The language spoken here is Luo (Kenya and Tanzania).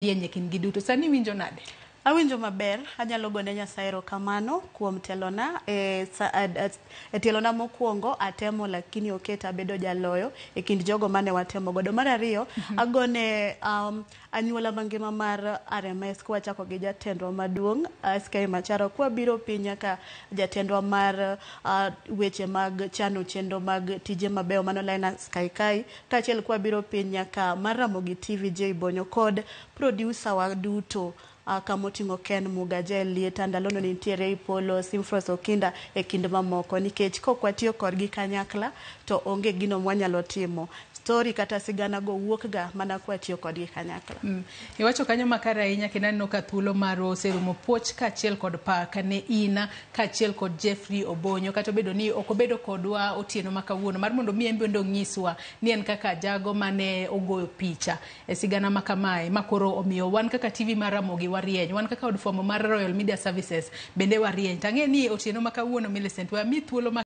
rieny kin giduto. Sani winjo nade? Awinjo maber, anyalo gone Nyasaye erokamano kuom telona e telona mokwongo atemo lakini oketa bedo jaloyo e kind jogo mane watemo godo. Mar ariyo, agone anyuola mangima mar RMS kwachako gi jatendwa maduong' SK Macharo kwa biro piny nyaka jatendwa mar weche mag chano chenro mag tije mabeyo mano Linus Kaikai, kachiel kwa biro piny nyaka mar Ramogi TV J Bonyo kod producer wa duto kamoting'o Ken Mugaje Lieta ndalono nitiere Ipolo Simfros Okinda e kind mamoko nikech kok watiyo kodgi kanyakla to onge gino mwanyalo timo. Story kata sigana go wuok ga mana kwa tiyo kodgi kanyakla. Iwacho kanyo makare ahinya kendo aneno ka thuolo mar oserumo puoch kachiel kod paka ne ina kachiel kod Jeffrey Obonyo kata bedo ni ok obedo kodwa otieno makawuono mar mondo mi en bende onyiswa ni en kaka jago mane ogoyo picha e sigana makamae makoro omiyo wan kaka TV mar Ramogi warieny, wan kaka od fwambo mar Royal Media Services bende warieny. Tang'e ni otieno makawuono Millicent wa mi thuolo